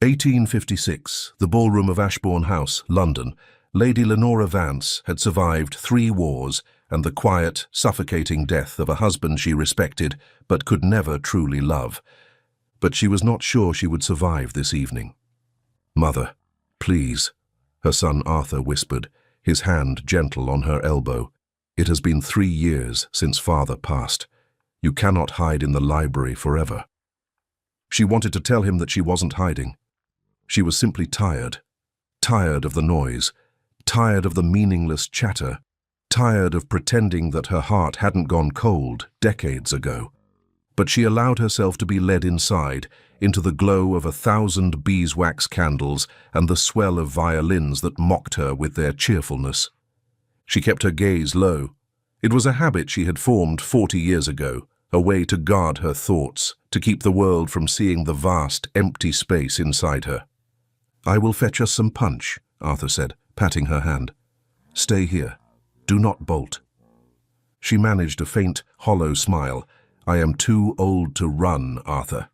1856, the ballroom of Ashbourne House, London. Lady Lenora Vance had survived 3 wars and the quiet, suffocating death of a husband she respected but could never truly love. But she was not sure she would survive this evening. "Mother, please," her son Arthur whispered, his hand gentle on her elbow. "It has been 3 years since father passed. You cannot hide in the library forever." She wanted to tell him that she wasn't hiding. She was simply tired. Tired of the noise. Tired of the meaningless chatter. Tired of pretending that her heart hadn't gone cold decades ago. But she allowed herself to be led inside, into the glow of 1,000 beeswax candles and the swell of violins that mocked her with their cheerfulness. She kept her gaze low. It was a habit she had formed 40 years ago, a way to guard her thoughts, to keep the world from seeing the vast, empty space inside her. "I will fetch us some punch," Arthur said, patting her hand. "Stay here. Do not bolt." She managed a faint, hollow smile. "I am too old to run, Arthur."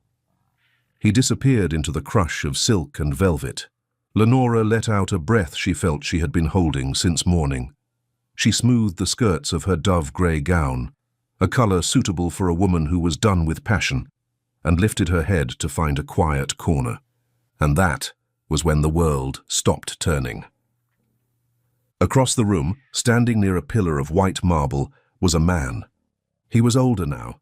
He disappeared into the crush of silk and velvet. Lenora let out a breath she felt she had been holding since morning. She smoothed the skirts of her dove-grey gown, a colour suitable for a woman who was done with passion, and lifted her head to find a quiet corner. And that was when the world stopped turning. Across the room, standing near a pillar of white marble, was a man. He was older now.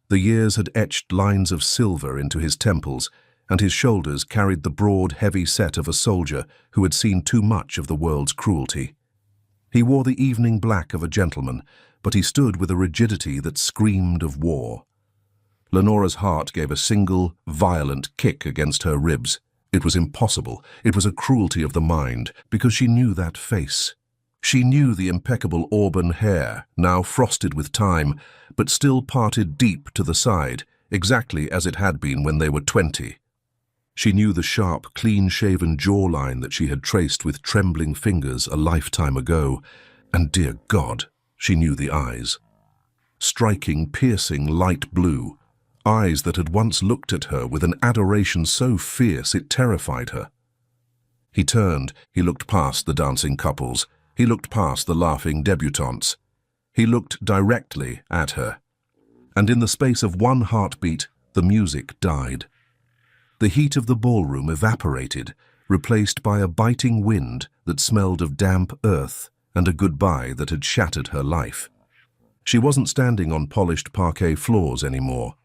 The years had etched lines of silver into his temples, and his shoulders carried the broad, heavy set of a soldier who had seen too much of the world's cruelty. He wore the evening black of a gentleman, but he stood with a rigidity that screamed of war. Lenora's heart gave a single, violent kick against her ribs. It was impossible. It was a cruelty of the mind, because she knew that face. She knew the impeccable auburn hair, now frosted with time, but still parted deep to the side, exactly as it had been when they were 20. She knew the sharp, clean-shaven jawline that she had traced with trembling fingers a lifetime ago, and, dear God, she knew the eyes. Striking, piercing light blue, eyes that had once looked at her with an adoration so fierce it terrified her. He turned, he looked past the dancing couples, he looked past the laughing debutantes. He looked directly at her, and in the space of one heartbeat, the music died. The heat of the ballroom evaporated, replaced by a biting wind that smelled of damp earth and a goodbye that had shattered her life. She wasn't standing on polished parquet floors anymore.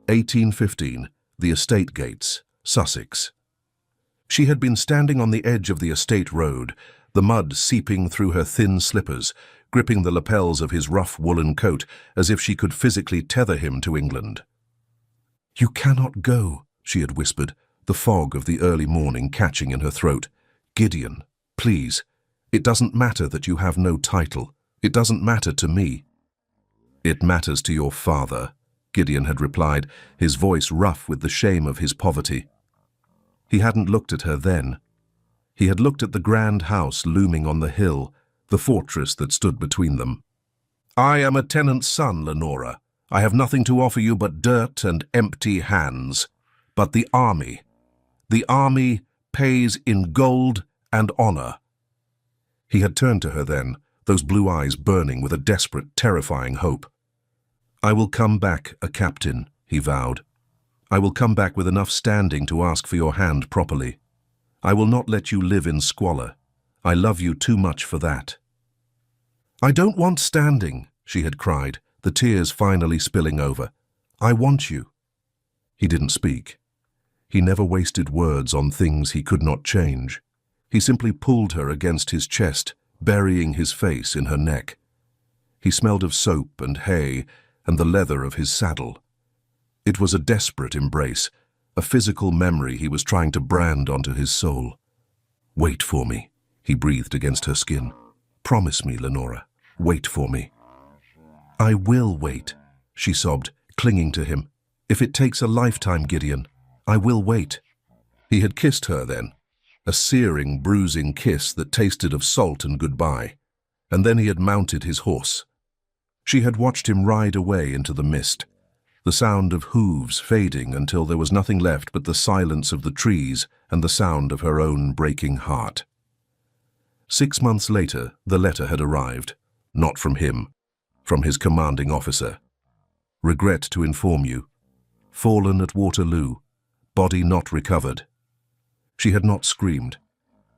1815, the estate gates, Sussex. She had been standing on the edge of the estate road, the mud seeping through her thin slippers, gripping the lapels of his rough woolen coat as if she could physically tether him to England. "You cannot go," she had whispered, the fog of the early morning catching in her throat. "Gideon, please. It doesn't matter that you have no title. It doesn't matter to me." "It matters to your father," Gideon had replied, his voice rough with the shame of his poverty. He hadn't looked at her then. He had looked at the grand house looming on the hill, the fortress that stood between them. "I am a tenant's son, Lenora. I have nothing to offer you but dirt and empty hands. But the army pays in gold and honor." He had turned to her then, those blue eyes burning with a desperate, terrifying hope. "I will come back a captain," he vowed. "I will come back with enough standing to ask for your hand properly. I will not let you live in squalor. I love you too much for that." "I don't want standing," she had cried, the tears finally spilling over. "I want you." He didn't speak. He never wasted words on things he could not change. He simply pulled her against his chest, burying his face in her neck. He smelled of soap and hay and the leather of his saddle. It was a desperate embrace, a physical memory he was trying to brand onto his soul. "Wait for me," he breathed against her skin. "Promise me, Lenora. Wait for me." "I will wait," she sobbed, clinging to him. "If it takes a lifetime, Gideon, I will wait." He had kissed her then, a searing, bruising kiss that tasted of salt and goodbye, and then he had mounted his horse. She had watched him ride away into the mist. the sound of hooves fading until there was nothing left but the silence of the trees and the sound of her own breaking heart. 6 months later, the letter had arrived, not from him, from his commanding officer. Regret to inform you. Fallen at Waterloo, body not recovered. She had not screamed.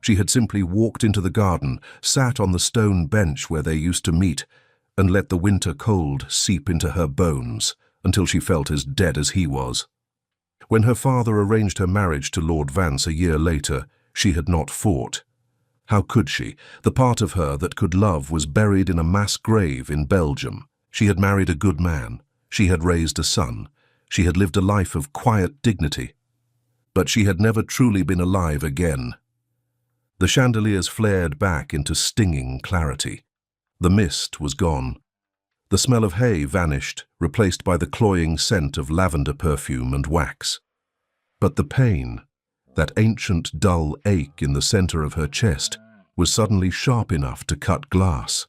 She had simply walked into the garden, sat on the stone bench where they used to meet, and let the winter cold seep into her bones until she felt as dead as he was. When her father arranged her marriage to Lord Vance a year later, she had not fought. How could she? The part of her that could love was buried in a mass grave in Belgium. She had married a good man. She had raised a son. She had lived a life of quiet dignity. But she had never truly been alive again. The chandeliers flared back into stinging clarity. The mist was gone. The smell of hay vanished, replaced by the cloying scent of lavender perfume and wax. But the pain, that ancient dull ache in the center of her chest, was suddenly sharp enough to cut glass.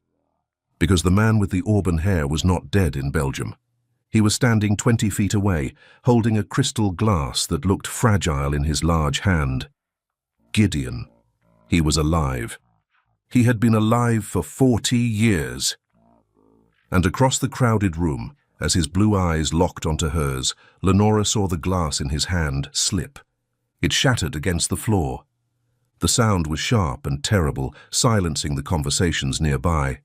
Because the man with the auburn hair was not dead in Belgium. He was standing 20 feet away, holding a crystal glass that looked fragile in his large hand. Gideon. He was alive. He had been alive for 40 years. And across the crowded room, as his blue eyes locked onto hers, Lenora saw the glass in his hand slip. It shattered against the floor. The sound was sharp and terrible, silencing the conversations nearby.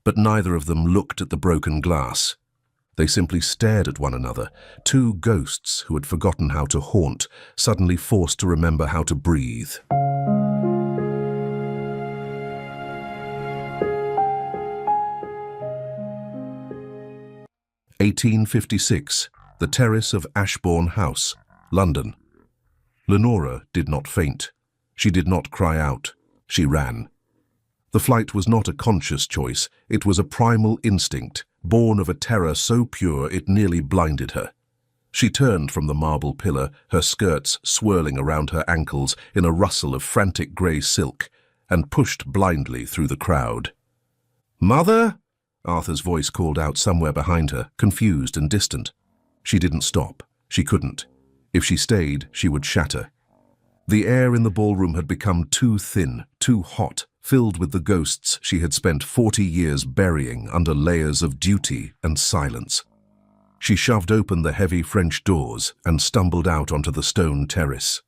But neither of them looked at the broken glass. They simply stared at one another, two ghosts who had forgotten how to haunt, suddenly forced to remember how to breathe. "1856, the terrace of Ashbourne House, London. Lenora did not faint. She did not cry out. She ran. The flight was not a conscious choice. It was a primal instinct, born of a terror so pure it nearly blinded her. She turned from the marble pillar, her skirts swirling around her ankles in a rustle of frantic grey silk, and pushed blindly through the crowd. "Mother?" Arthur's voice called out somewhere behind her, confused and distant. She didn't stop. She couldn't. If she stayed, she would shatter. The air in the ballroom had become too thin, too hot, filled with the ghosts she had spent 40 years burying under layers of duty and silence. She shoved open the heavy French doors and stumbled out onto the stone terrace.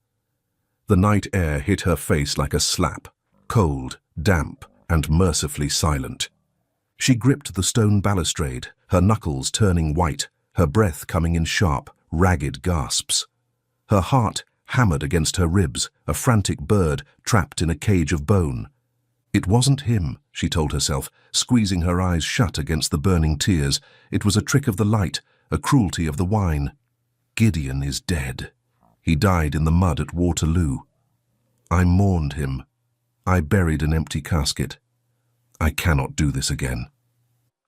The night air hit her face like a slap, cold, damp, and mercifully silent. She gripped the stone balustrade, her knuckles turning white, her breath coming in sharp, ragged gasps. Her heart hammered against her ribs, a frantic bird trapped in a cage of bone. It wasn't him, she told herself, squeezing her eyes shut against the burning tears. It was a trick of the light, a cruelty of the wine. Gideon is dead. He died in the mud at Waterloo. I mourned him. I buried an empty casket. I cannot do this again.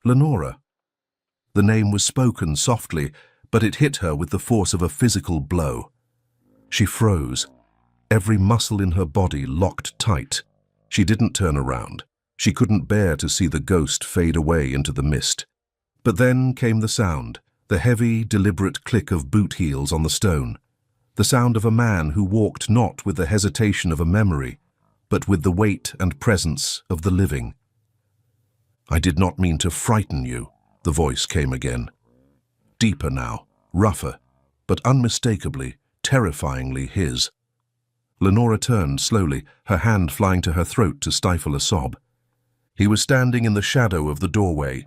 Lenora. The name was spoken softly, but it hit her with the force of a physical blow. She froze. Every muscle in her body locked tight. She didn't turn around. She couldn't bear to see the ghost fade away into the mist. But then came the sound, the heavy, deliberate click of boot heels on the stone. The sound of a man who walked not with the hesitation of a memory, but with the weight and presence of the living. I did not mean to frighten you, the voice came again. Deeper now, rougher, but unmistakably, terrifyingly his. Lenora turned slowly, her hand flying to her throat to stifle a sob. He was standing in the shadow of the doorway.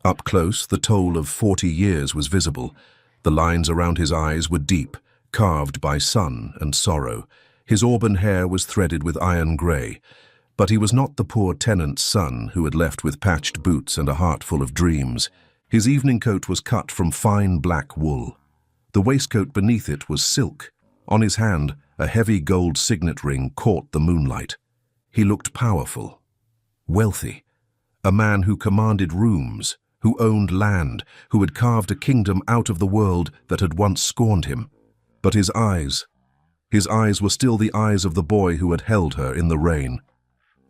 Up close, the toll of 40 years was visible. The lines around his eyes were deep, carved by sun and sorrow. His auburn hair was threaded with iron grey. But he was not the poor tenant's son who had left with patched boots and a heart full of dreams. His evening coat was cut from fine black wool. The waistcoat beneath it was silk. On his hand, a heavy gold signet ring caught the moonlight. He looked powerful, wealthy, a man who commanded rooms, who owned land, who had carved a kingdom out of the world that had once scorned him. But his eyes were still the eyes of the boy who had held her in the rain,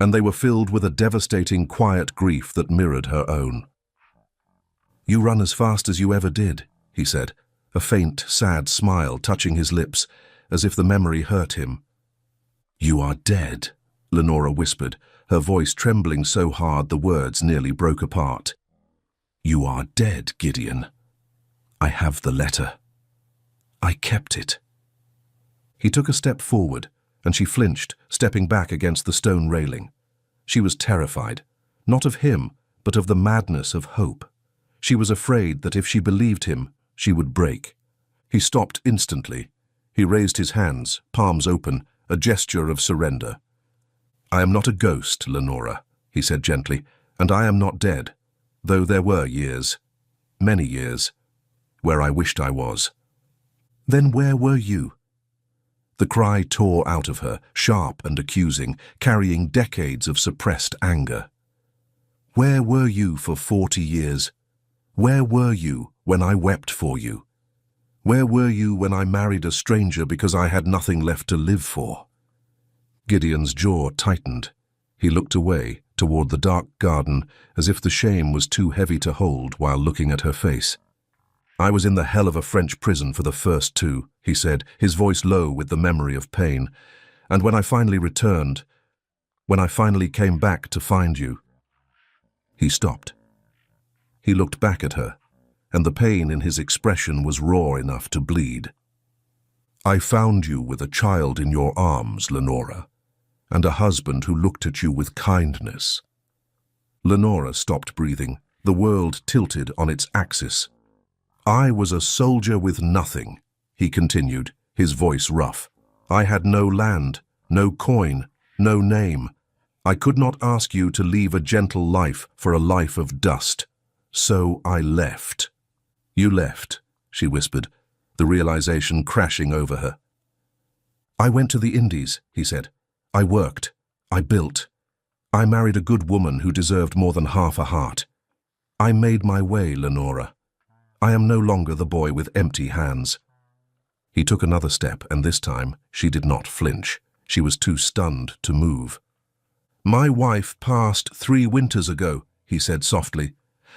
and they were filled with a devastating, quiet grief that mirrored her own. "You run as fast as you ever did," he said, a faint, sad smile touching his lips, as if the memory hurt him. "You are dead," Lenora whispered, her voice trembling so hard the words nearly broke apart. "You are dead, Gideon. I have the letter. I kept it." He took a step forward, and she flinched, stepping back against the stone railing. She was terrified, not of him, but of the madness of hope. She was afraid that if she believed him, she would break. He stopped instantly. He raised his hands, palms open, a gesture of surrender. "I am not a ghost, Lenora," he said gently, "and I am not dead, though there were years, many years, where I wished I was." "Then where were you?" The cry tore out of her, sharp and accusing, carrying decades of suppressed anger. "Where were you for 40 years? Where were you when I wept for you? Where were you when I married a stranger because I had nothing left to live for?" Gideon's jaw tightened. He looked away, toward the dark garden, as if the shame was too heavy to hold while looking at her face. "I was in the hell of a French prison for the first 2, he said, his voice low with the memory of pain. "And when I finally returned, when I finally came back to find you—" He stopped. He looked back at her, and the pain in his expression was raw enough to bleed. "I found you with a child in your arms, Lenora, and a husband who looked at you with kindness." Lenora stopped breathing, the world tilted on its axis. "I was a soldier with nothing," he continued, his voice rough. "I had no land, no coin, no name. I could not ask you to leave a gentle life for a life of dust. So I left." "You left," she whispered, the realization crashing over her. "I went to the Indies," he said. "I worked. I built. I married a good woman who deserved more than half a heart. I made my way, Lenora. I am no longer the boy with empty hands." He took another step, and this time she did not flinch. She was too stunned to move. "My wife passed 3 winters ago," he said softly,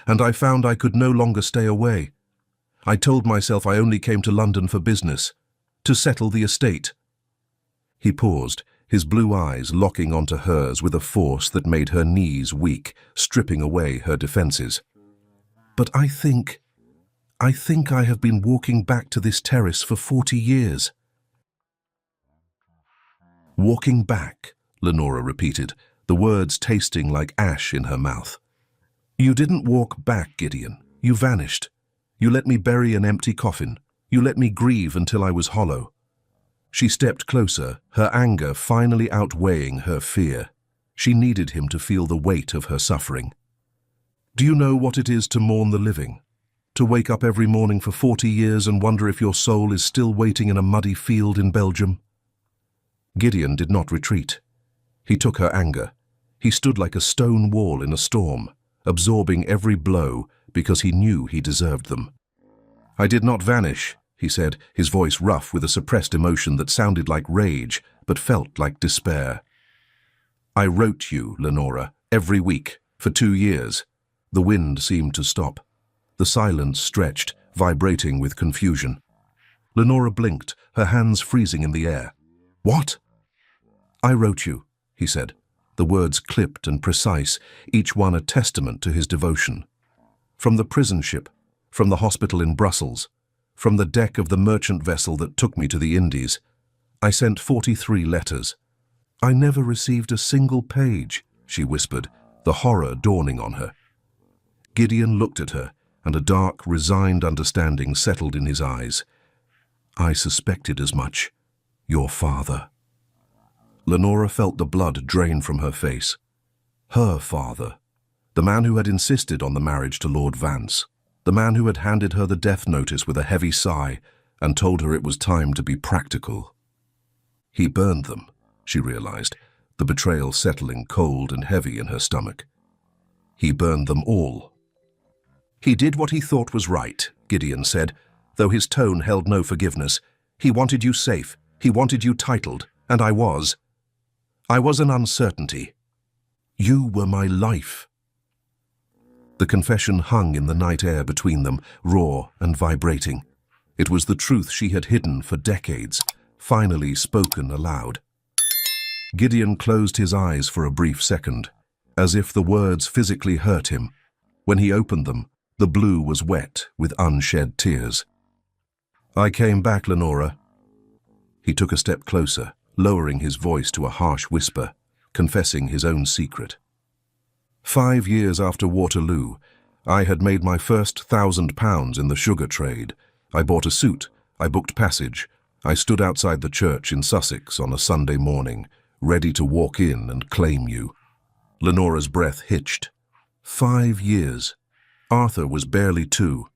"and I found I could no longer stay away. I told myself I only came to London for business, to settle the estate." He paused, his blue eyes locking onto hers with a force that made her knees weak, stripping away her defenses. "But I think I have been walking back to this terrace for 40 years. "Walking back," Lenora repeated, the words tasting like ash in her mouth. "You didn't walk back, Gideon. You vanished. You let me bury an empty coffin. You let me grieve until I was hollow." She stepped closer, her anger finally outweighing her fear. She needed him to feel the weight of her suffering. "Do you know what it is to mourn the living? To wake up every morning for 40 years and wonder if your soul is still waiting in a muddy field in Belgium?" Gideon did not retreat. He took her anger. He stood like a stone wall in a storm, absorbing every blow because he knew he deserved them. "I did not vanish," he said, his voice rough with a suppressed emotion that sounded like rage but felt like despair. "I wrote you, Lenora, every week, for 2 years. The wind seemed to stop. The silence stretched, vibrating with confusion. Lenora blinked, her hands freezing in the air. "What?" "I wrote you," he said, the words clipped and precise, each one a testament to his devotion. "From the prison ship, from the hospital in Brussels, from the deck of the merchant vessel that took me to the Indies, I sent 43 letters. I never received a single page," she whispered, the horror dawning on her. Gideon looked at her, and a dark, resigned understanding settled in his eyes. "I suspected as much. Your father." Lenora felt the blood drain from her face. Her father. The man who had insisted on the marriage to Lord Vance. The man who had handed her the death notice with a heavy sigh and told her it was time to be practical. He burned them, she realized, the betrayal settling cold and heavy in her stomach. He burned them all. "He did what he thought was right," Gideon said, though his tone held no forgiveness. "He wanted you safe, he wanted you titled, and I was. I was an uncertainty. You were my life." The confession hung in the night air between them, raw and vibrating. It was the truth she had hidden for decades, finally spoken aloud. Gideon closed his eyes for a brief second, as if the words physically hurt him. When he opened them, the blue was wet with unshed tears. "I came back, Lenora." He took a step closer, lowering his voice to a harsh whisper, confessing his own secret. 5 years after Waterloo, I had made my first £1,000 in the sugar trade. I bought a suit, I booked passage. I stood outside the church in Sussex on a Sunday morning, ready to walk in and claim you. Lenora's breath hitched. 5 years. Arthur was barely 2.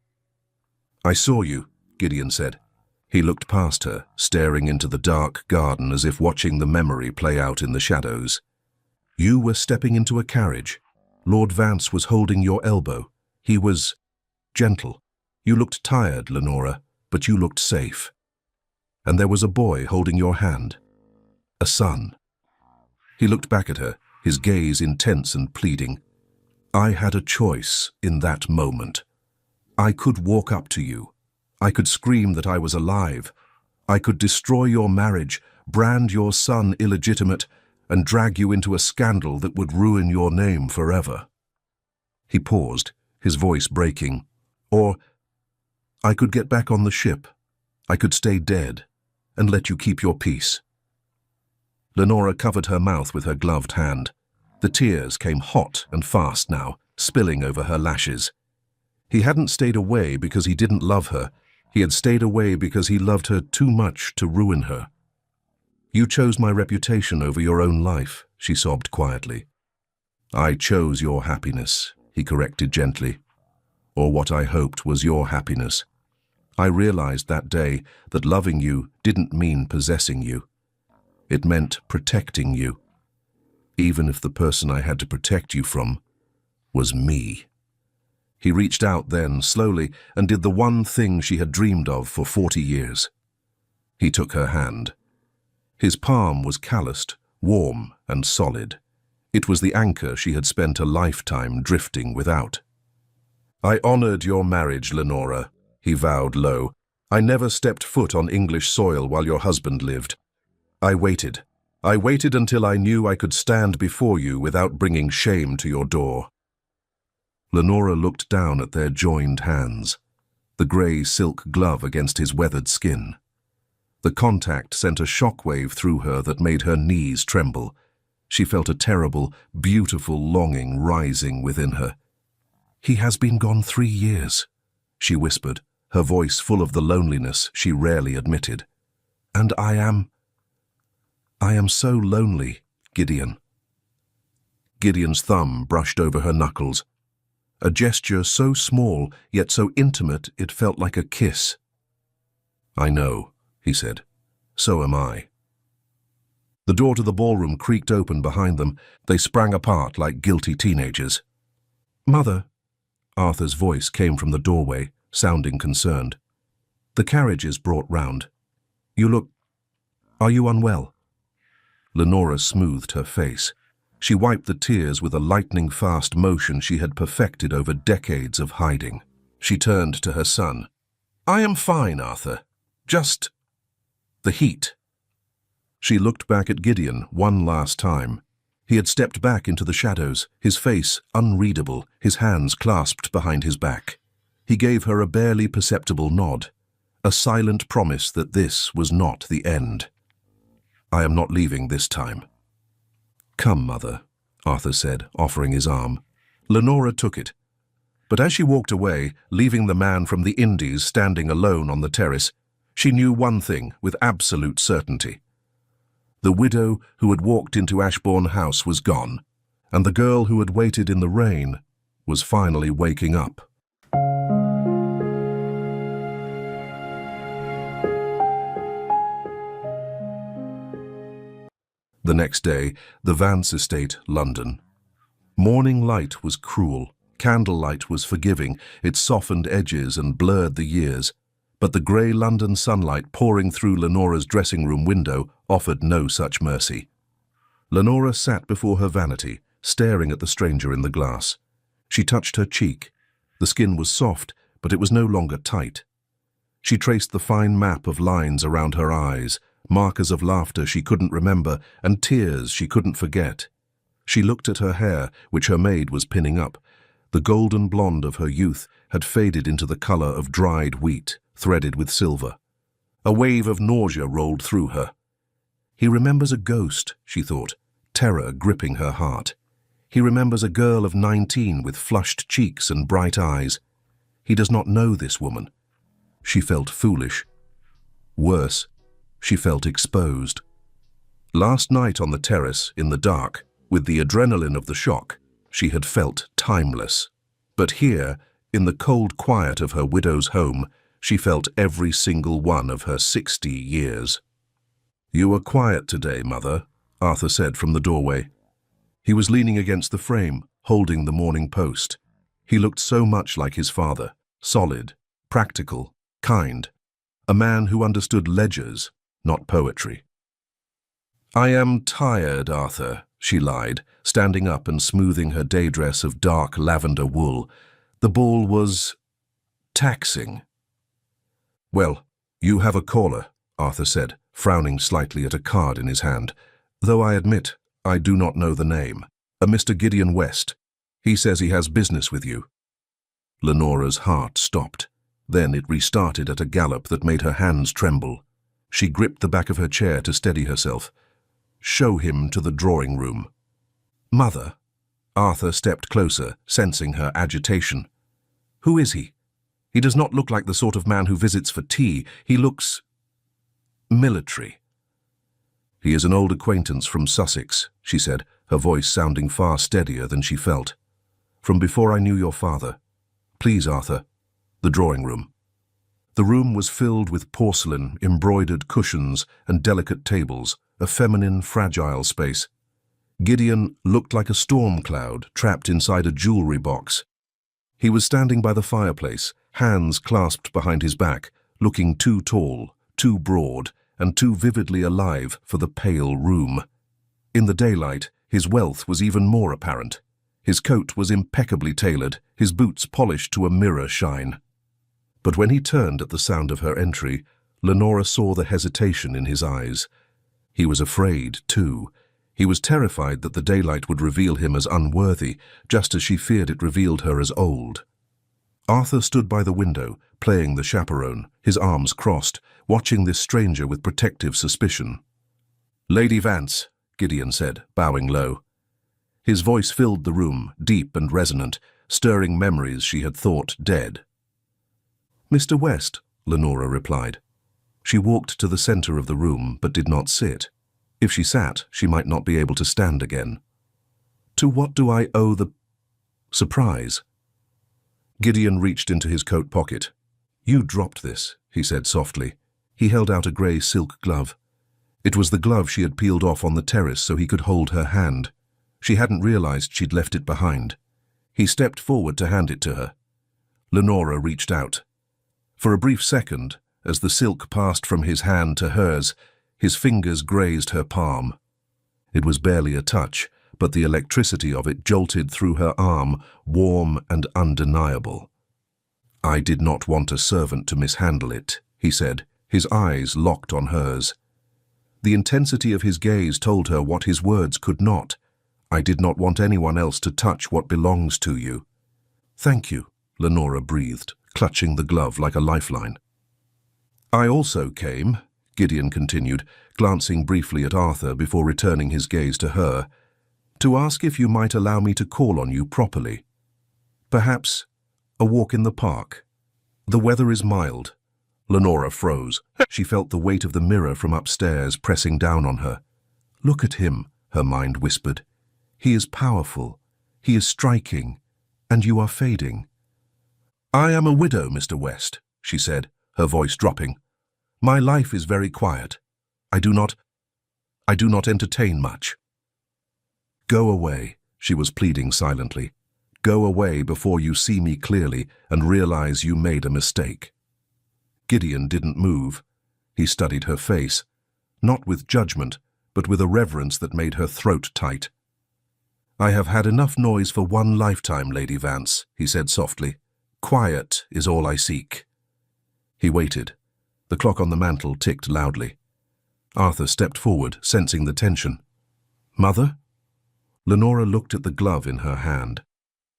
"I saw you," Gideon said. He looked past her, staring into the dark garden as if watching the memory play out in the shadows. "You were stepping into a carriage. Lord Vance was holding your elbow. He was gentle. You looked tired, Lenora, but you looked safe. And there was a boy holding your hand. A son." He looked back at her, his gaze intense and pleading. "I had a choice in that moment. I could walk up to you. I could scream that I was alive. I could destroy your marriage, brand your son illegitimate, and drag you into a scandal that would ruin your name forever." He paused, his voice breaking. "Or I could get back on the ship. I could stay dead and let you keep your peace." Lenora covered her mouth with her gloved hand. The tears came hot and fast now, spilling over her lashes. He hadn't stayed away because he didn't love her. He had stayed away because he loved her too much to ruin her. "You chose my reputation over your own life," she sobbed quietly. "I chose your happiness," he corrected gently. "Or what I hoped was your happiness. I realized that day that loving you didn't mean possessing you. It meant protecting you, even if the person I had to protect you from was me." He reached out then, slowly, and did the one thing she had dreamed of for 40 years. He took her hand. His palm was calloused, warm and solid. It was the anchor she had spent a lifetime drifting without. "I honored your marriage, Lenora," he vowed low. "I never stepped foot on English soil while your husband lived. I waited. I waited until I knew I could stand before you without bringing shame to your door." Lenora looked down at their joined hands, the grey silk glove against his weathered skin. The contact sent a shockwave through her that made her knees tremble. She felt a terrible, beautiful longing rising within her. "He has been gone 3 years," she whispered, her voice full of the loneliness she rarely admitted. "And I am so lonely, Gideon." Gideon's thumb brushed over her knuckles. A gesture so small, yet so intimate it felt like a kiss. "I know," he said. "So am I." The door to the ballroom creaked open behind them. They sprang apart like guilty teenagers. "Mother," Arthur's voice came from the doorway, sounding concerned. "The carriage is brought round. Are you unwell?" Lenora smoothed her face. She wiped the tears with a lightning-fast motion she had perfected over decades of hiding. She turned to her son. "I am fine, Arthur. Just the heat." She looked back at Gideon one last time. He had stepped back into the shadows, his face unreadable, his hands clasped behind his back. He gave her a barely perceptible nod, a silent promise that this was not the end. "I am not leaving this time." "Come, Mother," Arthur said, offering his arm. Lenora took it. But as she walked away, leaving the man from the Indies standing alone on the terrace, she knew one thing with absolute certainty. The widow who had walked into Ashbourne House was gone, and the girl who had waited in the rain was finally waking up. The next day, the Vance estate, London. Morning light was cruel. Candlelight was forgiving. It softened edges and blurred the years. But the grey London sunlight pouring through Lenora's dressing-room window offered no such mercy. Lenora sat before her vanity, staring at the stranger in the glass. She touched her cheek. The skin was soft, but it was no longer tight. She traced the fine map of lines around her eyes, markers of laughter she couldn't remember, and tears she couldn't forget. She looked at her hair, which her maid was pinning up. The golden blonde of her youth had faded into the color of dried wheat, threaded with silver. A wave of nausea rolled through her. He remembers a ghost, she thought, terror gripping her heart. He remembers a girl of 19 with flushed cheeks and bright eyes. He does not know this woman. She felt foolish. Worse, she felt exposed. Last night on the terrace, in the dark, with the adrenaline of the shock, she had felt timeless. But here, in the cold quiet of her widow's home, she felt every single one of her 60 years. "You were quiet today, Mother," Arthur said from the doorway. He was leaning against the frame, holding the Morning Post. He looked so much like his father, solid, practical, kind, a man who understood ledgers, not poetry. "I am tired, Arthur," she lied, standing up and smoothing her day dress of dark lavender wool. The ball was taxing. "Well, you have a caller," Arthur said, frowning slightly at a card in his hand. "Though I admit I do not know the name. A Mr. Gideon West. He says he has business with you." Lenora's heart stopped. Then it restarted at a gallop that made her hands tremble. She gripped the back of her chair to steady herself. "Show him to the drawing room." "Mother?" Arthur stepped closer, sensing her agitation. "Who is he? He does not look like the sort of man who visits for tea. He looks military." "He is an old acquaintance from Sussex," she said, her voice sounding far steadier than she felt. "From before I knew your father. Please, Arthur, the drawing room." The room was filled with porcelain, embroidered cushions and delicate tables, a feminine, fragile space. Gideon looked like a storm cloud trapped inside a jewelry box. He was standing by the fireplace, hands clasped behind his back, looking too tall, too broad, and too vividly alive for the pale room. In the daylight, his wealth was even more apparent. His coat was impeccably tailored, his boots polished to a mirror shine. But when he turned at the sound of her entry, Lenora saw the hesitation in his eyes. He was afraid, too. He was terrified that the daylight would reveal him as unworthy, just as she feared it revealed her as old. Arthur stood by the window, playing the chaperone, his arms crossed, watching this stranger with protective suspicion. "Lady Vance," Gideon said, bowing low. His voice filled the room, deep and resonant, stirring memories she had thought dead. "Mr. West," Lenora replied. She walked to the center of the room, but did not sit. If she sat, she might not be able to stand again. "To what do I owe the surprise?" Gideon reached into his coat pocket. "You dropped this," he said softly. He held out a grey silk glove. It was the glove she had peeled off on the terrace so he could hold her hand. She hadn't realized she'd left it behind. He stepped forward to hand it to her. Lenora reached out. For a brief second, as the silk passed from his hand to hers, his fingers grazed her palm. It was barely a touch, but the electricity of it jolted through her arm, warm and undeniable. "I did not want a servant to mishandle it," he said, his eyes locked on hers. The intensity of his gaze told her what his words could not. "I did not want anyone else to touch what belongs to you." "Thank you," Lenora breathed, clutching the glove like a lifeline. "I also came," Gideon continued, glancing briefly at Arthur before returning his gaze to her, "to ask if you might allow me to call on you properly. Perhaps a walk in the park. The weather is mild." Lenora froze. She felt the weight of the mirror from upstairs pressing down on her. "Look at him," her mind whispered. "He is powerful. He is striking. And you are fading." "I am a widow, Mr. West," she said, her voice dropping. "My life is very quiet. I do not entertain much." "Go away," she was pleading silently. "Go away before you see me clearly and realize you made a mistake." Gideon didn't move. He studied her face, not with judgment, but with a reverence that made her throat tight. "I have had enough noise for one lifetime, Lady Vance," he said softly. "Quiet is all I seek." He waited. The clock on the mantel ticked loudly. Arthur stepped forward, sensing the tension. "Mother?" Lenora looked at the glove in her hand.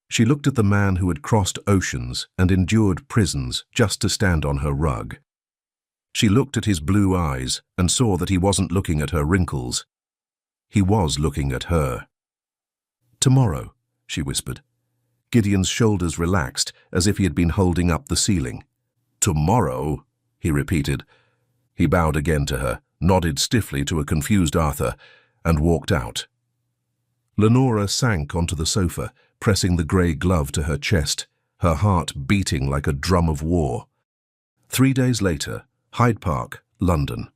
She looked at the man who had crossed oceans and endured prisons just to stand on her rug. She looked at his blue eyes and saw that he wasn't looking at her wrinkles. He was looking at her. "Tomorrow," she whispered. Gideon's shoulders relaxed as if he had been holding up the ceiling. "Tomorrow," he repeated. He bowed again to her, nodded stiffly to a confused Arthur, and walked out. Lenora sank onto the sofa, pressing the grey glove to her chest, her heart beating like a drum of war. 3 days later, Hyde Park, London.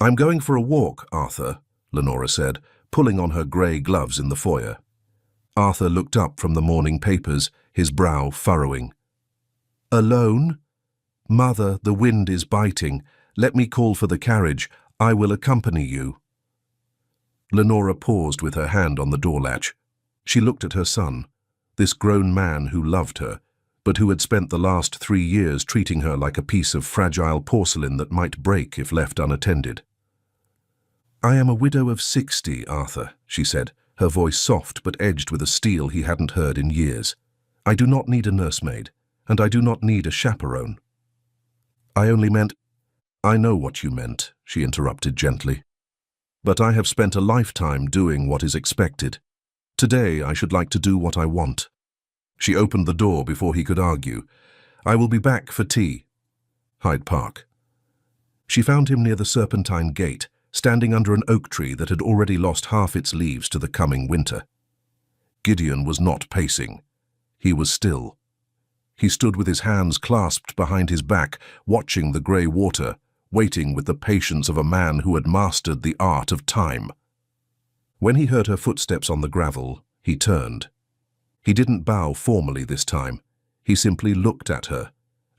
"I'm going for a walk, Arthur," Lenora said, pulling on her grey gloves in the foyer. Arthur looked up from the morning papers, his brow furrowing. "Alone?" "Mother, the wind is biting. Let me call for the carriage. I will accompany you." Lenora paused with her hand on the door latch. She looked at her son, this grown man who loved her, but who had spent the last 3 years treating her like a piece of fragile porcelain that might break if left unattended. "I am a widow of 60, Arthur," she said, her voice soft but edged with a steel he hadn't heard in years. "I do not need a nursemaid, and I do not need a chaperone." "I only meant—" "I know what you meant," she interrupted gently. "But I have spent a lifetime doing what is expected. Today I should like to do what I want." She opened the door before he could argue. "I will be back for tea." Hyde Park. She found him near the Serpentine Gate, standing under an oak tree that had already lost half its leaves to the coming winter. Gideon was not pacing. He was still. He stood with his hands clasped behind his back, watching the grey water, waiting with the patience of a man who had mastered the art of time. When he heard her footsteps on the gravel, he turned. He didn't bow formally this time. He simply looked at her,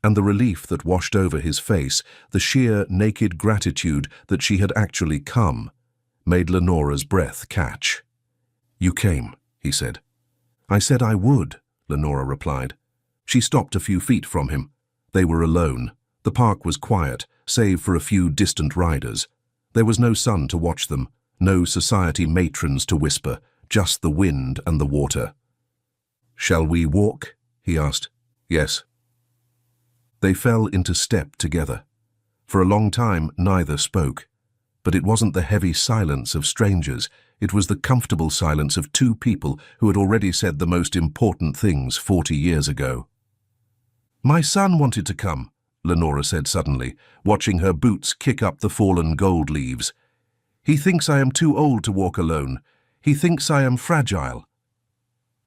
and the relief that washed over his face, the sheer naked gratitude that she had actually come, made Lenora's breath catch. "You came," he said. "I said I would," Lenora replied. She stopped a few feet from him. They were alone. The park was quiet, save for a few distant riders. There was no sun to watch them, no society matrons to whisper, just the wind and the water. "Shall we walk?" he asked. "Yes." They fell into step together. For a long time, neither spoke. But it wasn't the heavy silence of strangers. It was the comfortable silence of two people who had already said the most important things 40 years ago. "My son wanted to come," Lenora said suddenly, watching her boots kick up the fallen gold leaves. "He thinks I am too old to walk alone. He thinks I am fragile."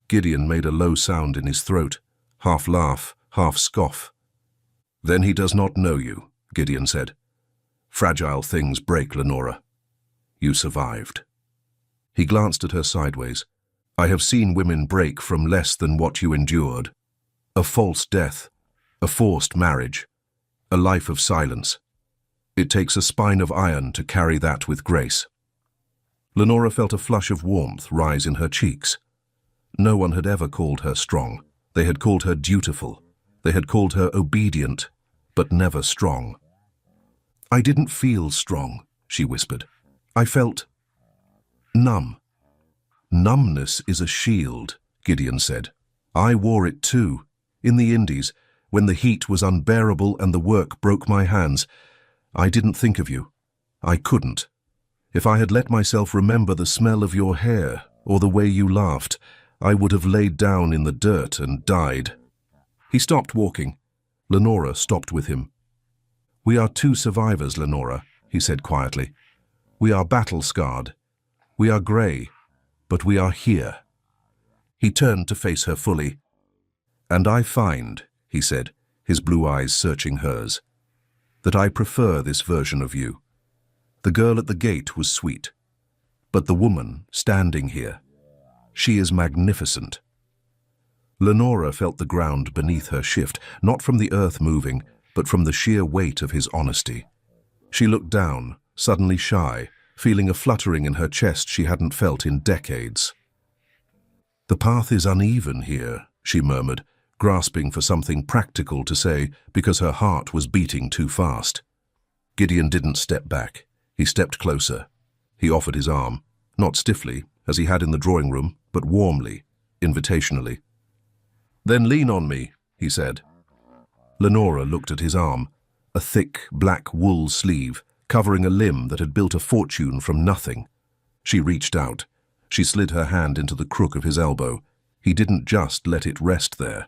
Gideon made a low sound in his throat, half laugh, half scoff. "Then he does not know you," Gideon said. "Fragile things break, Lenora. You survived." He glanced at her sideways. "I have seen women break from less than what you endured. A false death, a forced marriage, a life of silence. It takes a spine of iron to carry that with grace." Lenora felt a flush of warmth rise in her cheeks. No one had ever called her strong. They had called her dutiful. They had called her obedient, but never strong. "I didn't feel strong," she whispered. "I felt numb." "Numbness is a shield," Gideon said. "I wore it too. In the Indies, when the heat was unbearable and the work broke my hands, I didn't think of you. I couldn't. If I had let myself remember the smell of your hair or the way you laughed, I would have laid down in the dirt and died." He stopped walking. Lenora stopped with him. "We are two survivors, Lenora," he said quietly. "We are battle-scarred. We are grey, but we are here." He turned to face her fully. "And I find," he said, his blue eyes searching hers, "that I prefer this version of you. The girl at the gate was sweet, but the woman standing here, she is magnificent." Lenora felt the ground beneath her shift, not from the earth moving, but from the sheer weight of his honesty. She looked down, suddenly shy, feeling a fluttering in her chest she hadn't felt in decades. "The path is uneven here," she murmured, grasping for something practical to say because her heart was beating too fast. Gideon didn't step back. He stepped closer. He offered his arm, not stiffly, as he had in the drawing room, but warmly, invitationally. "Then lean on me," he said. Lenora looked at his arm, a thick black wool sleeve covering a limb that had built a fortune from nothing. She reached out. She slid her hand into the crook of his elbow. He didn't just let it rest there.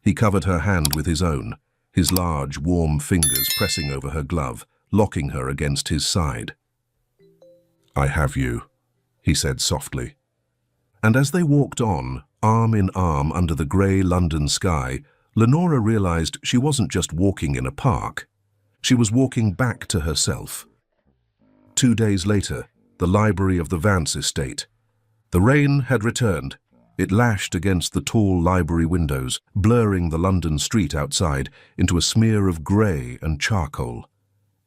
He covered her hand with his own, his large, warm fingers pressing over her glove, locking her against his side. "I have you," he said softly. And as they walked on, arm in arm under the grey London sky, Lenora realized she wasn't just walking in a park. She was walking back to herself. 2 days later, the library of the Vance estate. The rain had returned. It lashed against the tall library windows, blurring the London street outside into a smear of grey and charcoal.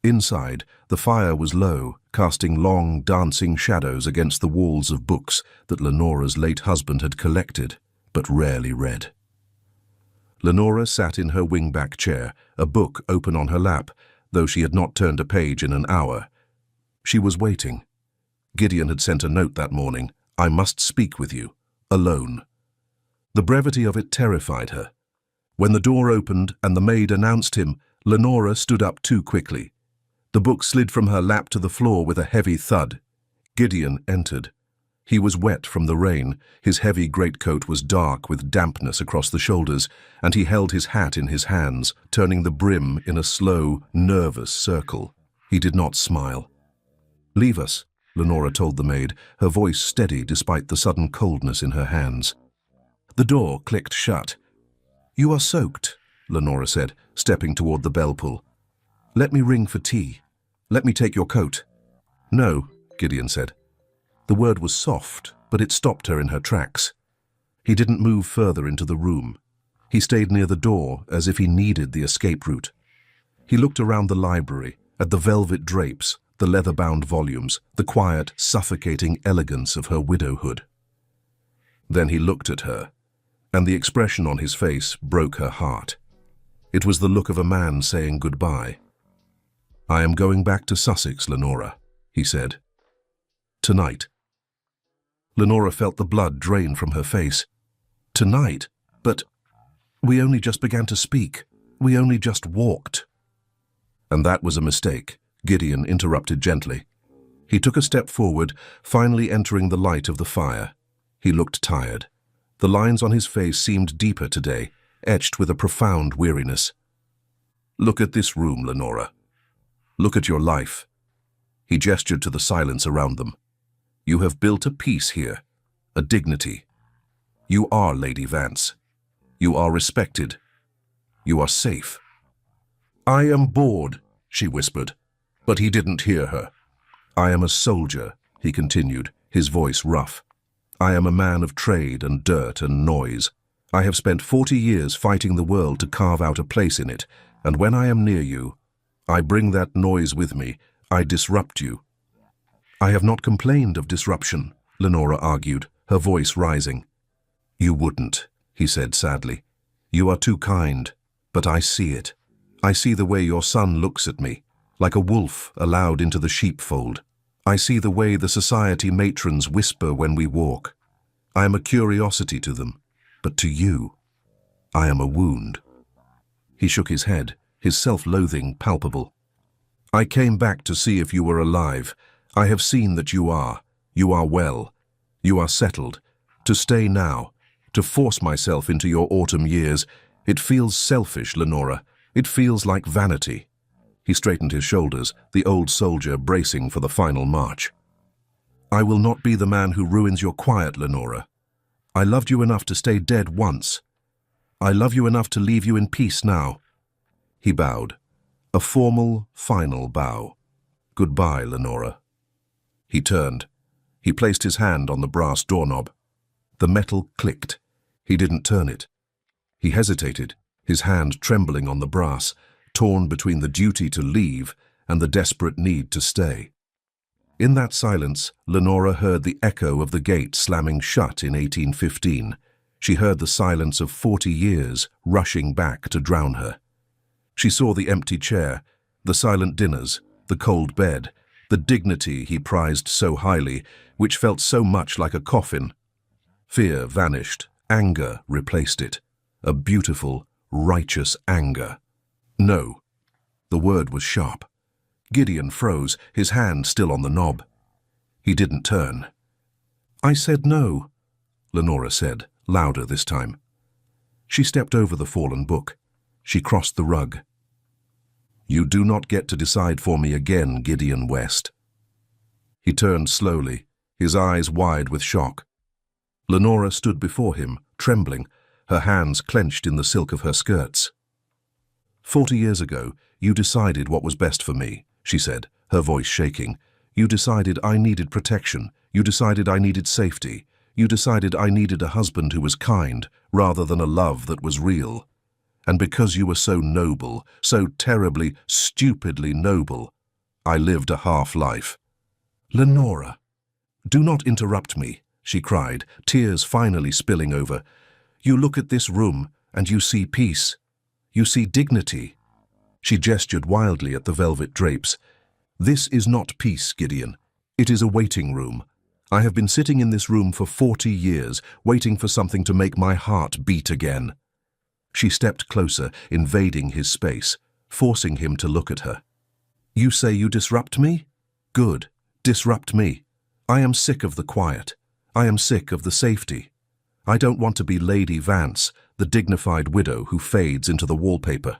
Inside, the fire was low, casting long, dancing shadows against the walls of books that Lenora's late husband had collected, but rarely read. Lenora sat in her wing-back chair, a book open on her lap, though she had not turned a page in an hour. She was waiting. Gideon had sent a note that morning, "I must speak with you, alone." The brevity of it terrified her. When the door opened and the maid announced him, Lenora stood up too quickly. The book slid from her lap to the floor with a heavy thud. Gideon entered. He was wet from the rain, his heavy greatcoat was dark with dampness across the shoulders, and he held his hat in his hands, turning the brim in a slow, nervous circle. He did not smile. "Leave us," Lenora told the maid, her voice steady despite the sudden coldness in her hands. The door clicked shut. "You are soaked," Lenora said, stepping toward the bell pull. "Let me ring for tea. Let me take your coat." "No," Gideon said. The word was soft, but it stopped her in her tracks. He didn't move further into the room. He stayed near the door as if he needed the escape route. He looked around the library, at the velvet drapes, the leather-bound volumes, the quiet, suffocating elegance of her widowhood. Then he looked at her, and the expression on his face broke her heart. It was the look of a man saying goodbye. "I am going back to Sussex, Lenora," he said. "Tonight." Lenora felt the blood drain from her face. "Tonight? But we only just began to speak. We only just walked." "And that was a mistake," Gideon interrupted gently. He took a step forward, finally entering the light of the fire. He looked tired. The lines on his face seemed deeper today, etched with a profound weariness. "Look at this room, Lenora. Look at your life." He gestured to the silence around them. "You have built a peace here, a dignity. You are Lady Vance. You are respected. You are safe." "I am bored," she whispered, but he didn't hear her. "I am a soldier," he continued, his voice rough. "I am a man of trade and dirt and noise. I have spent 40 years fighting the world to carve out a place in it, and when I am near you, I bring that noise with me. I disrupt you." "I have not complained of disruption," Lenora argued, her voice rising. "You wouldn't," he said sadly. "You are too kind, but I see it. I see the way your son looks at me, like a wolf allowed into the sheepfold. I see the way the society matrons whisper when we walk. I am a curiosity to them, but to you, I am a wound." He shook his head, his self-loathing palpable. "I came back to see if you were alive. I have seen that you are. You are well. You are settled. To stay now, to force myself into your autumn years, it feels selfish, Lenora. It feels like vanity." He straightened his shoulders, the old soldier bracing for the final march. "I will not be the man who ruins your quiet, Lenora. I loved you enough to stay dead once. I love you enough to leave you in peace now." He bowed, a formal, final bow. "Goodbye, Lenora." He turned. He placed his hand on the brass doorknob. The metal clicked. He didn't turn it. He hesitated, his hand trembling on the brass, torn between the duty to leave and the desperate need to stay. In that silence, Lenora heard the echo of the gate slamming shut in 1815. She heard the silence of 40 years rushing back to drown her. She saw the empty chair, the silent dinners, the cold bed, the dignity he prized so highly, which felt so much like a coffin. Fear vanished, anger replaced it. A beautiful, righteous anger. No. The word was sharp. Gideon froze, his hand still on the knob. He didn't turn. "I said no," Lenora said, louder this time. She stepped over the fallen book. She crossed the rug. "You do not get to decide for me again, Gideon West." He turned slowly, his eyes wide with shock. Lenora stood before him, trembling, her hands clenched in the silk of her skirts. "40 years ago, you decided what was best for me," she said, her voice shaking. "You decided I needed protection. You decided I needed safety. You decided I needed a husband who was kind, rather than a love that was real. And because you were so noble, so terribly, stupidly noble, I lived a half-life." "Lenora, do not interrupt me," she cried, tears finally spilling over. "You look at this room, and you see peace. You see dignity." She gestured wildly at the velvet drapes. "This is not peace, Gideon. It is a waiting room. I have been sitting in this room for 40 years, waiting for something to make my heart beat again." She stepped closer, invading his space, forcing him to look at her. "You say you disrupt me? Good. Disrupt me. I am sick of the quiet. I am sick of the safety. I don't want to be Lady Vance, the dignified widow who fades into the wallpaper.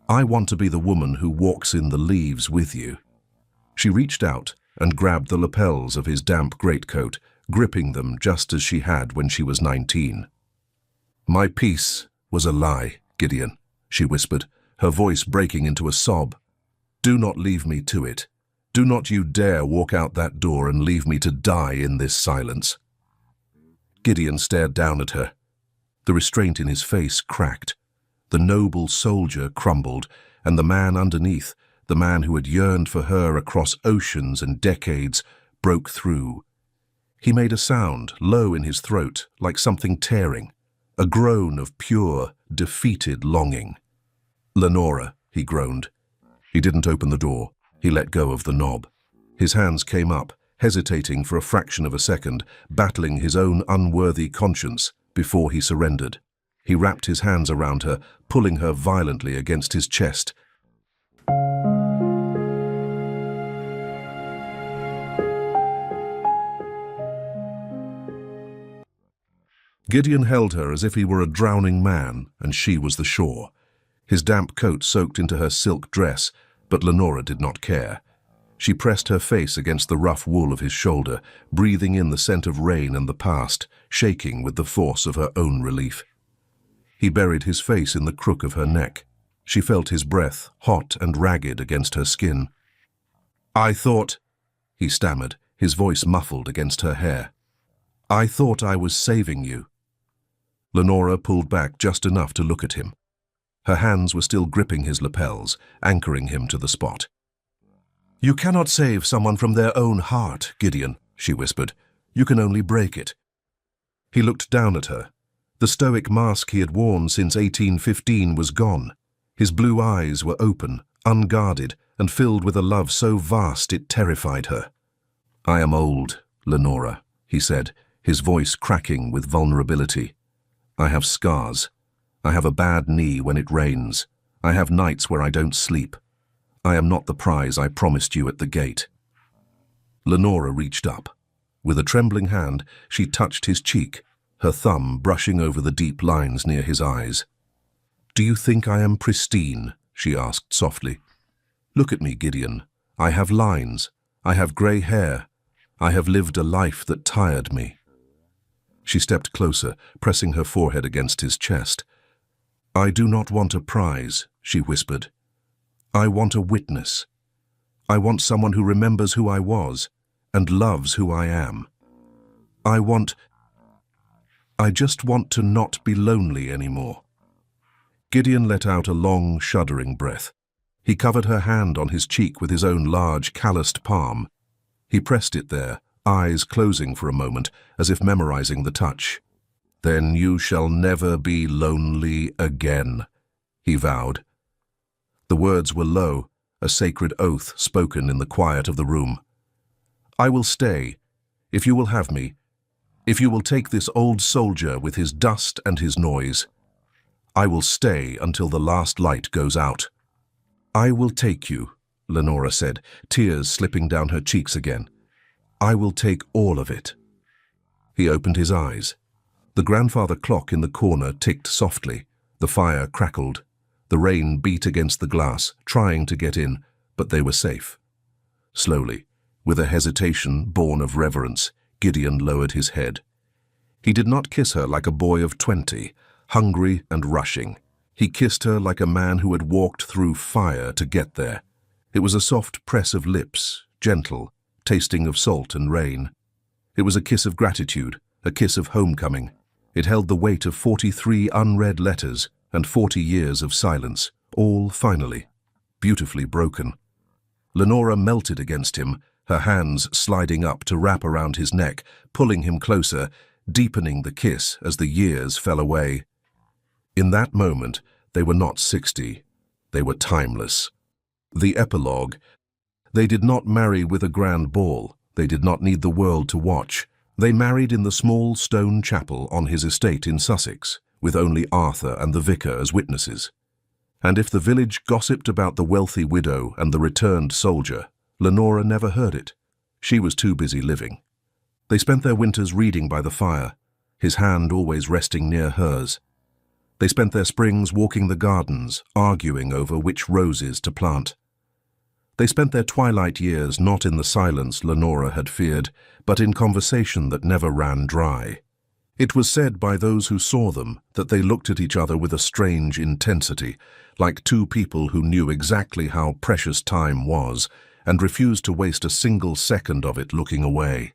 I want to be the woman who walks in the leaves with you." She reached out and grabbed the lapels of his damp greatcoat, gripping them just as she had when she was 19. "My peace was a lie, Gideon," she whispered, her voice breaking into a sob. "Do not leave me to it. Do not you dare walk out that door and leave me to die in this silence." Gideon stared down at her. The restraint in his face cracked. The noble soldier crumbled, and the man underneath, the man who had yearned for her across oceans and decades, broke through. He made a sound, low in his throat, like something tearing, a groan of pure, defeated longing. "Lenora," he groaned. He didn't open the door. He let go of the knob. His hands came up, hesitating for a fraction of a second, battling his own unworthy conscience before he surrendered. He wrapped his hands around her, pulling her violently against his chest. Gideon held her as if he were a drowning man and she was the shore. His damp coat soaked into her silk dress, but Lenora did not care. She pressed her face against the rough wool of his shoulder, breathing in the scent of rain and the past, shaking with the force of her own relief. He buried his face in the crook of her neck. She felt his breath, hot and ragged against her skin. "I thought," he stammered, his voice muffled against her hair. "I thought I was saving you." Lenora pulled back just enough to look at him. Her hands were still gripping his lapels, anchoring him to the spot. "You cannot save someone from their own heart, Gideon," she whispered. "You can only break it." He looked down at her. The stoic mask he had worn since 1815 was gone. His blue eyes were open, unguarded, and filled with a love so vast it terrified her. "I am old, Lenora," he said, his voice cracking with vulnerability. "I have scars. I have a bad knee when it rains. I have nights where I don't sleep. I am not the prize I promised you at the gate." Lenora reached up. With a trembling hand, she touched his cheek, her thumb brushing over the deep lines near his eyes. "Do you think I am pristine?" she asked softly. "Look at me, Gideon. I have lines. I have grey hair. I have lived a life that tired me." She stepped closer, pressing her forehead against his chest. "I do not want a prize," she whispered. "I want a witness. I want someone who remembers who I was and loves who I am. I just want to not be lonely anymore." Gideon let out a long, shuddering breath. He covered her hand on his cheek with his own large, calloused palm. He pressed it there, eyes closing for a moment, as if memorizing the touch. "Then you shall never be lonely again," he vowed. The words were low, a sacred oath spoken in the quiet of the room. "I will stay, if you will have me, if you will take this old soldier with his dust and his noise. I will stay until the last light goes out." "I will take you," Lenora said, tears slipping down her cheeks again. "I will take all of it." He opened his eyes. The grandfather clock in the corner ticked softly. The fire crackled. The rain beat against the glass, trying to get in, but they were safe. Slowly, with a hesitation born of reverence, Gideon lowered his head. He did not kiss her like a boy of 20, hungry and rushing. He kissed her like a man who had walked through fire to get there. It was a soft press of lips, gentle, tasting of salt and rain. It was a kiss of gratitude, a kiss of homecoming. It held the weight of 43 unread letters and 40 years of silence, all finally, beautifully broken. Lenora melted against him, her hands sliding up to wrap around his neck, pulling him closer, deepening the kiss as the years fell away. In that moment, they were not 60. They were timeless. The epilogue. They did not marry with a grand ball. They did not need the world to watch. They married in the small stone chapel on his estate in Sussex, with only Arthur and the vicar as witnesses. And if the village gossiped about the wealthy widow and the returned soldier, Lenora never heard it. She was too busy living. They spent their winters reading by the fire, his hand always resting near hers. They spent their springs walking the gardens, arguing over which roses to plant. They spent their twilight years not in the silence Lenora had feared, but in conversation that never ran dry. It was said by those who saw them that they looked at each other with a strange intensity, like two people who knew exactly how precious time was and refused to waste a single second of it looking away.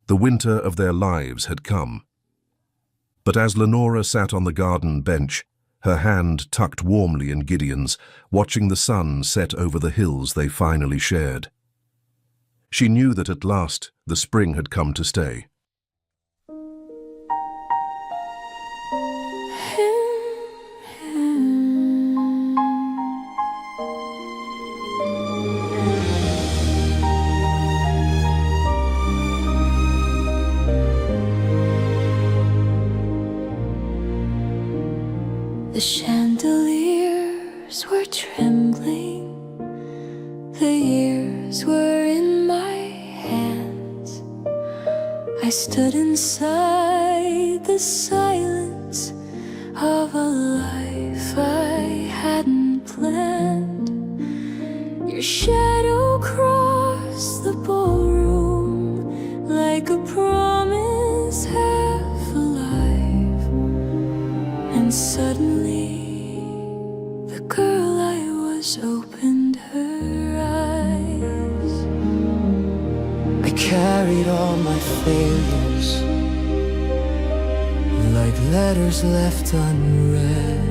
The winter of their lives had come. But as Lenora sat on the garden bench, her hand tucked warmly in Gideon's, watching the sun set over the hills they finally shared, she knew that at last the spring had come to stay. The chandeliers were trembling, the years were in my hands. I stood inside the silence of a life I hadn't planned. Your shadow crossed the ballroom like a promise half alive, and suddenly the girl I was opened her eyes. I carried all my failures like letters left unread.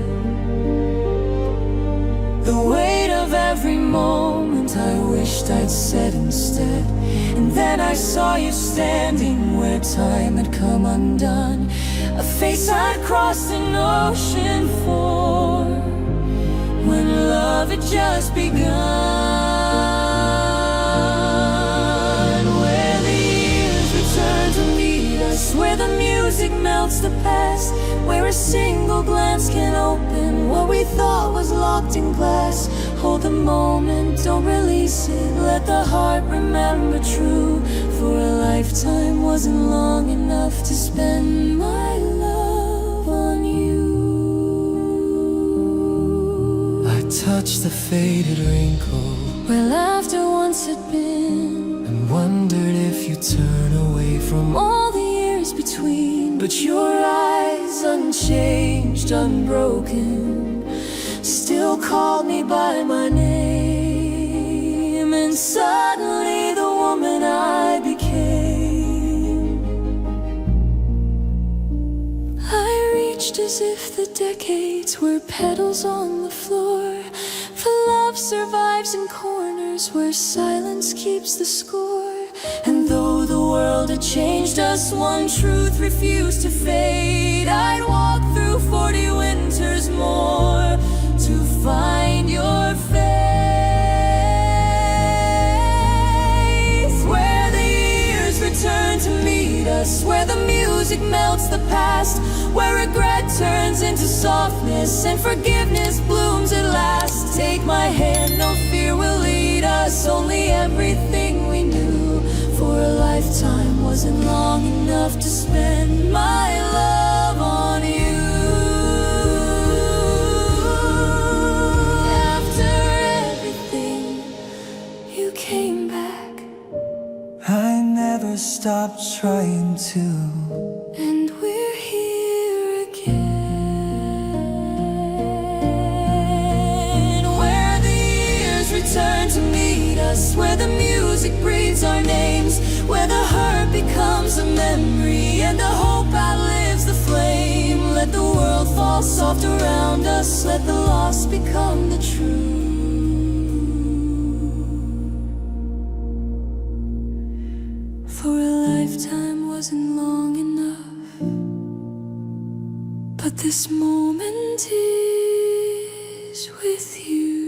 The weight of every moment I wished I'd said instead. And then I saw you standing where time had come undone, a face I'd crossed an ocean for, when love had just begun. Where the years return to meet us, where the music melts the past, where a single glance can open what we thought was locked in glass. Hold the moment, don't release it, let the heart remember true, for a lifetime wasn't long enough to spend my love on you. I touched the faded wrinkle where laughter once had been, and wondered if you'd turn away from all the years between. But your eyes, unchanged, unbroken, still called me by my name. And suddenly the woman I became, I reached as if the decades were petals on the floor, for love survives in corners where silence keeps the score. world had changed us, one truth refused to fade. I'd walk through 40 winters more to find your face. Where the years return to meet us, where the music melts the past, where regret turns into softness and forgiveness blooms at last. Take my hand, no fear will lead us, only everything we knew. For a lifetime wasn't long enough to spend my love on you. After everything, you came back. I never stopped trying to. And we're here again. Where the years return to meet us, where the music breathes our names, where the hurt becomes a memory and the hope outlives the flame. Let the world fall soft around us, let the lost become the true. For a lifetime wasn't long enough, but this moment is with you.